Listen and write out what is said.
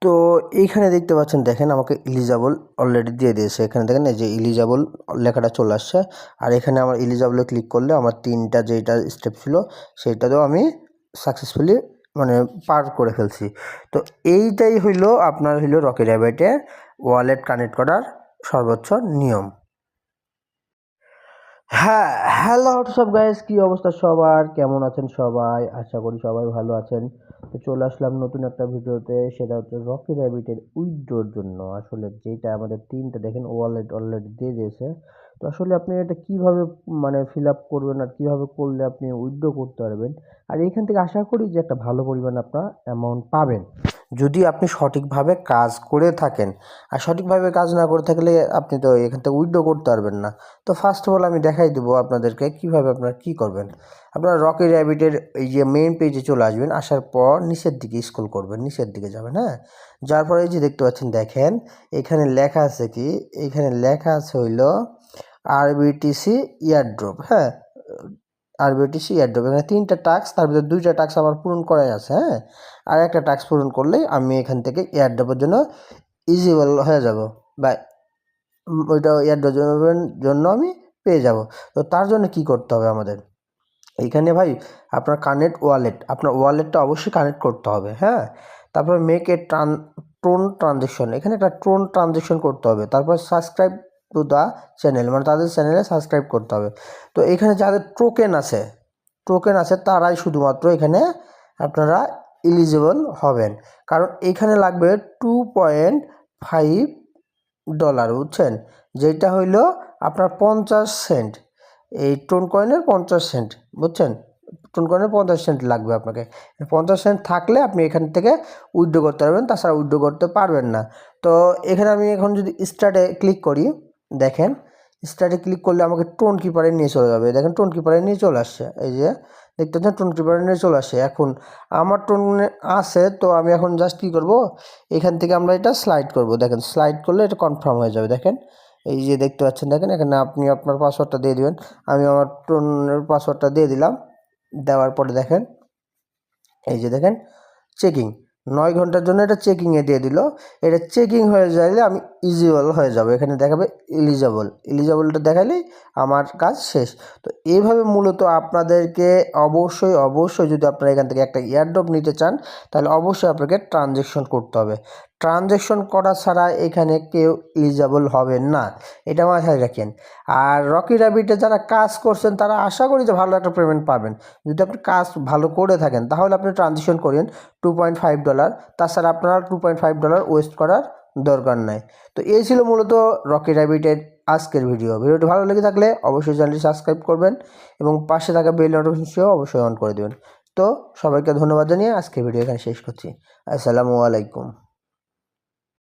তো এইখানে দেখতে পাচ্ছেন, দেখেন আমাকে এলিজিবল অলরেডি দিয়ে দিয়েছে। এখানে দেখেন এই যে এলিজিবল লেখাটা চলে আসছে, আর এখানে আমার এলিজিবলে ক্লিক করলে আমার 3টা যেটা স্টেপ ছিল সেইটাতেও আমি সাকসেসফুলি মানে পার করে ফেলছি। তো এইটাই হইলো আপনার হইলো রকি র্যাবিটে ওয়ালেট কানেক্ট করার সর্বোচ্চ নিয়ম। হ্যাঁ, হ্যালো হোয়াটসঅ্যাপ গাইস, কি অবস্থা সবার, কেমন আছেন সবাই? আশা করি সবাই ভালো আছেন। তো চলে আসলাম নতুন একটা ভিডিওতে, সেটা হচ্ছে রকি র্যাবিটের উইথড্রোর জন্য। আসলে যেটা আমাদের 3টা দেখেন ওয়ালেট অলরেডি দিয়ে দিয়েছে। তো আসলে আপনি এটা কিভাবে মানে ফিল আপ করবেন আর কিভাবে করলে আপনি উইথড্রো করতে পারবেন, আর এখান থেকে আশা করি যে একটা ভালো পরিমাণ আপনার অ্যামাউন্ট পাবেন যদি আপনি সঠিকভাবে কাজ করে থাকেন। আর সঠিকভাবে কাজ না করে থাকলে আপনি তো এখান থেকে উইথড্রো করতে পারবেন না। তো ফার্স্ট অফ অল আমি দেখাই দেবো আপনাদেরকে কীভাবে আপনারা কী করবেন। আপনারা রকি র্যাবিটের এই যে মেইন পেজে চলে আসবেন, আসার পর নিচের দিকে স্ক্রল করবেন, নিচের দিকে যাবেন। হ্যাঁ, যার পরে এই যে দেখতে পাচ্ছেন, দেখেন এখানে লেখা আছে কি, এখানে লেখা আছে হইল আরবিটিসি ইয়ারড্রপ। হ্যাঁ, আরবিটিসি ইয়ারড্রপ, এখানে 3টা টাস্ক, তার ভিতরে 2টা টাস্ক আমার পূরণ করাই আছে। হ্যাঁ, আর একটা টাস্ক পূরণ করলেই আমি এখান থেকে এয়ারড্রপের জন্য ইজিবল হয়ে যাব, বা ওইটা এয়ারড্রপের জন্য আমি পেয়ে যাব। তো তার জন্য কি করতে হবে আমাদের, এইখানে ভাই আপনার কানেক্ট ওয়ালেট, আপনার ওয়ালেটটা অবশ্যই কানেক্ট করতে হবে। হ্যাঁ, তারপর মেক এ ট্রোন ট্রানজেকশন, এখানে একটা ট্রোন ট্রানজেকশন করতে হবে। তারপর সাবস্ক্রাইব টু দ্য চ্যানেল, মানে তাদের চ্যানেলে সাবস্ক্রাইব করতে হবে। তো এখানে যাদের টোকেন আছে তারাই শুধুমাত্র এখানে আপনারা এলিজিবল হবেন, কারণ এখানে লাগবে $2.5, বুঝছেন, যেটা হইল আপনার 50 সেন্ট। এই টোন কয়েনের 50 সেন্ট, বুঝছেন, টোন কয়েনের 50 সেন্ট লাগবে আপনাকে। 50 সেন্ট থাকলে আপনি এখান থেকে উইথড্র করতে পারবেন, তাছাড়া উইথড্র করতে পারবেন না। তো এখানে আমি এখন যদি স্টার্টে ক্লিক করি, দেখেন স্টার্টে ক্লিক করলে আমাকে টোন কিপারে নিয়ে চলে যাবে। দেখেন টোন কিপারে নিয়ে চলে আসছে, এই যে দেখতে পাচ্ছেন টোন কিপারে নিয়ে চলে আসছে। এখন আমার টোন আছে, তো আমি এখন জাস্ট কী করবো, এখান থেকে আমরা এটা স্লাইড করব। দেখেন স্লাইড করলে এটা কনফার্ম হয়ে যাবে। দেখেন এই যে দেখতে পাচ্ছেন, দেখেন এখানে আপনি আপনার পাসওয়ার্ডটা দিয়ে দেবেন। আমি আমার টোনের পাসওয়ার্ডটা দিয়ে দিলাম। দেওয়ার পরে দেখেন এই যে দেখেন চেকিং, 9 ঘন্টার জন্য এটা চেকিংয়ে দিয়ে দিল। এটা চেকিং হয়ে যাইলে আমি ইলিজিবল হয়ে যাব, এখানে দেখাবে এলিজিবলটা দেখালেই আমার কাজ শেষ। তো এইভাবে মূলত আপনাদেরকে অবশ্যই যদি আপনারা এখান থেকে একটা এয়ারড্রপ নিতে চান, তাহলে অবশ্যই আপনাকে ট্রানজেকশন করতে হবে। ট্রানজেকশন করা ছাড়া এখানে কেউ এলিজিবল হবেন না, এটা মাথায় রাখেন। আর রকি র্যাবিটে যারা কাজ করছেন তারা আশা করি যে ভালো একটা পেমেন্ট পাবেন। যদি আপনি কাজ ভালো করে থাকেন তাহলে আপনি ট্রানজেকশন করেন $2.5, তাছাড়া আপনার $2.5 ওয়েস্ট করার দরকার নাই। তো এই ছিল মূলত রকি র্যাবিটের আজকের ভিডিওটি ভালো লেগে থাকলে অবশ্যই চ্যানেলটি সাবস্ক্রাইব করবেন এবং পাশে থাকা বেল নোটিফিকেশনও অবশ্যই অন করে দেবেন। তো সবাইকে ধন্যবাদ জানিয়ে আজকের ভিডিও এখানে শেষ করছি। আসসালামু আলাইকুম।